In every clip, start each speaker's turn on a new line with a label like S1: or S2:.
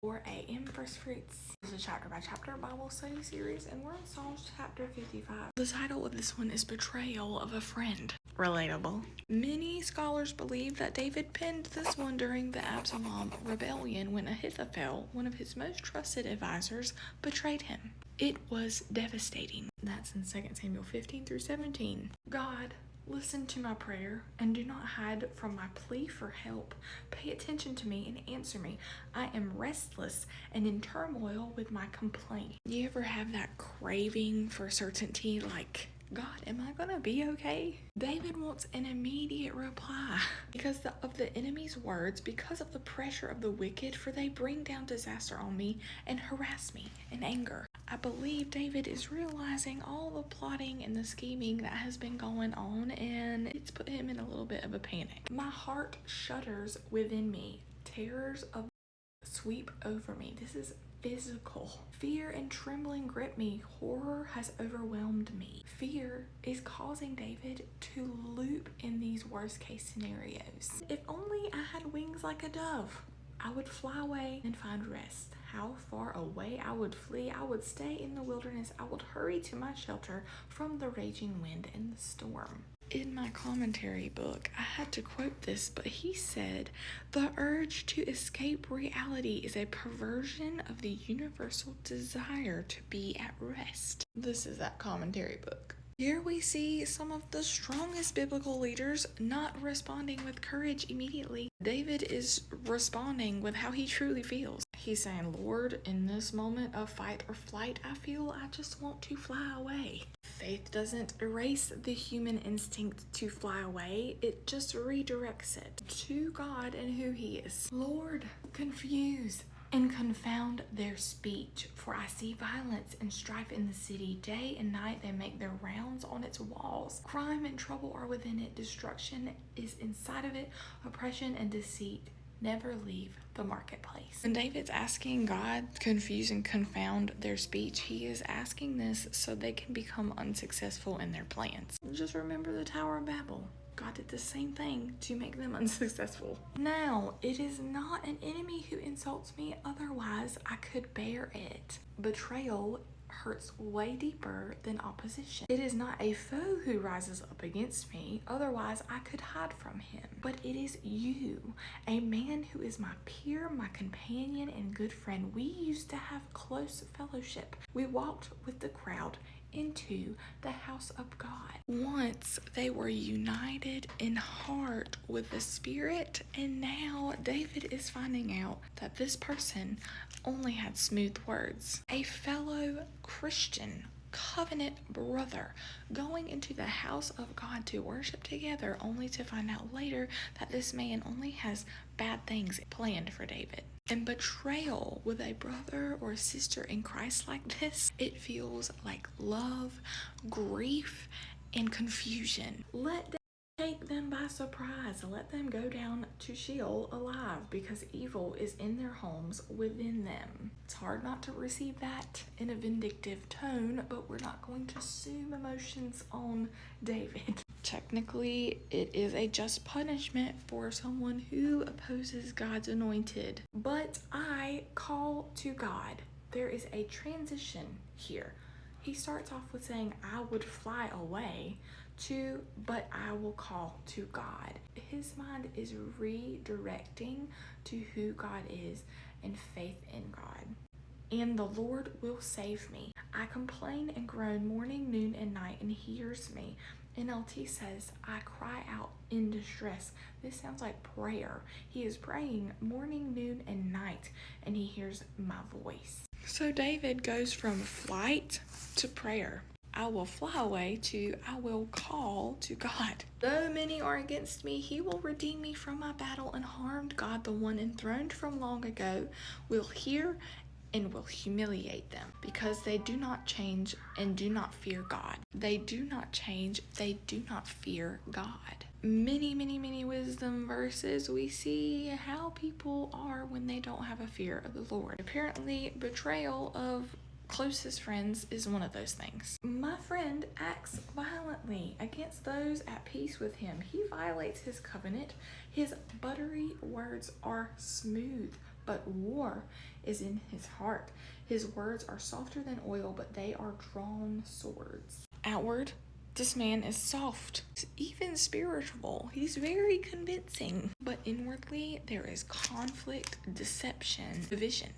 S1: 4 a.m. First Fruits. This is a chapter by chapter Bible study series, and we're in Psalms chapter 55. The title of this one is Betrayal of a Friend. Relatable. Many scholars believe that David penned this one during the Absalom rebellion when Ahithophel, one of his most trusted advisors, betrayed him. It was devastating. That's in 2 Samuel 15 through 17. God, listen to my prayer and do not hide from my plea for help. Pay attention to me and answer me. I am restless and in turmoil with my complaint. You ever have that craving for certainty, like, God, am I gonna be okay? David wants an immediate reply because of the enemy's words, because of the pressure of the wicked, for they bring down disaster on me and harass me in anger. I believe David is realizing all the plotting and the scheming that has been going on, and it's put him in a little bit of a panic. My heart shudders within me. Terrors of sweep over me. This is physical. Fear and trembling grip me. Horror has overwhelmed me. Fear is causing David to loop in these worst case scenarios. If only I had wings like a dove, I would fly away and find rest. How far away I would flee. I would stay in the wilderness. I would hurry to my shelter from the raging wind and the storm. In my commentary book, I had to quote this, but he said, the urge to escape reality is a perversion of the universal desire to be at rest. This is that commentary book. Here we see some of the strongest biblical leaders not responding with courage immediately. David is responding with how he truly feels. He's saying, Lord, in this moment of fight or flight, I feel I just want to fly away. Faith doesn't erase the human instinct to fly away. It just redirects it to God and who He is. Lord, confuse and confound their speech, for I see violence and strife in the city. Day and night they make their rounds on its walls. Crime and trouble are within it. Destruction is inside of it. Oppression and deceit never leave the marketplace. When David's asking God to confuse and confound their speech, he is asking this so they can become unsuccessful in their plans. Just remember the Tower of Babel. God did the same thing to make them unsuccessful. Now, it is not an enemy who insults me, otherwise I could bear it. Betrayal hurts way deeper than opposition. It is not a foe who rises up against me, otherwise I could hide from him. But it is you, a man who is my peer, my companion, and good friend. We used to have close fellowship. We walked with the crowd into the house of God. Once they were united in heart with the Spirit, and now David is finding out that this person only had smooth words. A fellow Christian, covenant brother, going into the house of God to worship together, only to find out later that this man only has bad things planned for David. And betrayal with a brother or sister in Christ like this, it feels like love, grief, and confusion. Let them take them by surprise. Let them go down to Sheol alive, because evil is in their homes within them. It's hard not to receive that in a vindictive tone, but we're not going to assume emotions on David. Technically, it is a just punishment for someone who opposes God's anointed. But I call to God. There is a transition here. He starts off with saying, I would fly away, to, but I will call to God. His mind is redirecting to who God is and faith in God. And the Lord will save me. I complain and groan morning, noon, and night, and He hears me. NLT says, I cry out in distress. This sounds like prayer. He is praying morning, noon, and night, and He hears my voice. So David goes from flight to prayer. I will fly away to I will call to God. Though many are against me, He will redeem me from my battle and harmed. God, the one enthroned from long ago, will hear and will humiliate them, because they do not change and do not fear God. They do not change, they do not fear God. Many wisdom verses, we see how people are when they don't have a fear of the Lord. Apparently, betrayal of closest friends is one of those things. My friend acts violently against those at peace with him. He violates his covenant. His buttery words are smooth, but war is in his heart. His words are softer than oil, but they are drawn swords. Outward, this man is soft, even spiritual. He's very convincing. But inwardly, there is conflict, deception, division.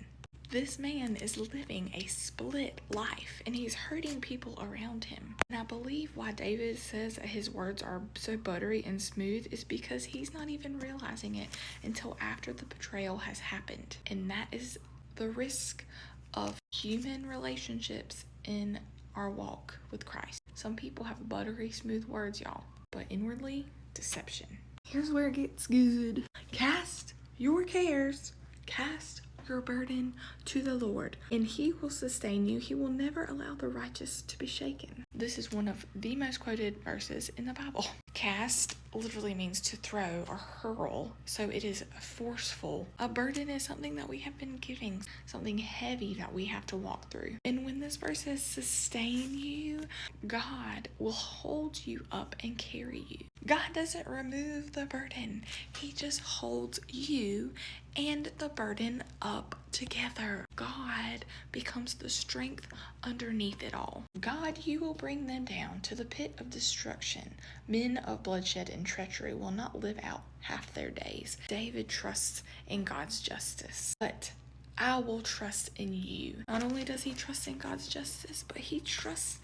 S1: This man is living a split life, and he's hurting people around him. And I believe why David says that his words are so buttery and smooth is because he's not even realizing it until after the betrayal has happened. And that is the risk of human relationships in our walk with Christ. Some people have buttery smooth words, y'all, but inwardly, deception. Here's where it gets good. Cast your cares, cast your burden to the Lord, and he will sustain you. He will never allow the righteous to be shaken. This is one of the most quoted verses in the Bible. Cast literally means to throw or hurl, so it is forceful. A burden is something that we have been giving, something heavy that we have to walk through. And when this verse says sustain you, God will hold you up and carry you. God doesn't remove the burden. He just holds you and the burden up together. God becomes the strength underneath it all. God, you will bring them down to the pit of destruction. Men of bloodshed and treachery will not live out half their days. David trusts in God's justice, but I will trust in you. Not only does he trust in God's justice, but he trusts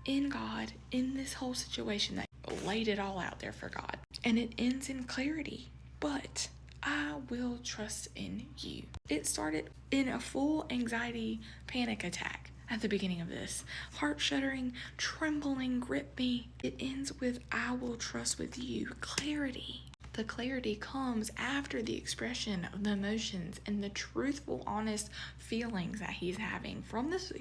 S1: in God in this whole situation that laid it all out there for God. And it ends in clarity, but I will trust in you. It started in a full anxiety panic attack at the beginning of this. Heart shuddering, trembling, grip me. It ends with I will trust with you. Clarity. The clarity comes after the expression of the emotions and the truthful, honest feelings that he's having from this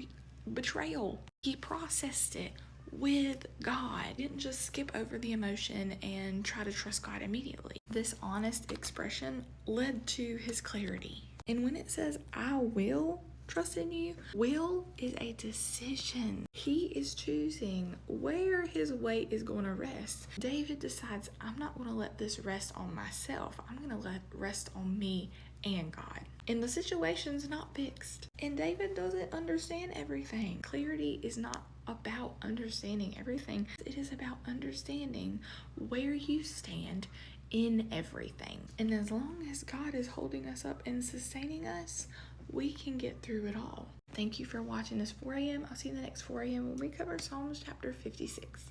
S1: betrayal. He processed it with God. He didn't just skip over the emotion and try to trust God immediately. This honest expression led to his clarity. And when it says, I will trust in you, will is a decision. He is choosing where his weight is going to rest. David decides, I'm not going to let this rest on myself. I'm going to let it rest on me and God. And the situation's not fixed. And David doesn't understand everything. Clarity is not about understanding everything. It is about understanding where you stand in everything. And as long as God is holding us up and sustaining us, we can get through it all. Thank you for watching this 4 a.m. I'll see you in the next 4 a.m. when we cover Psalms chapter 56.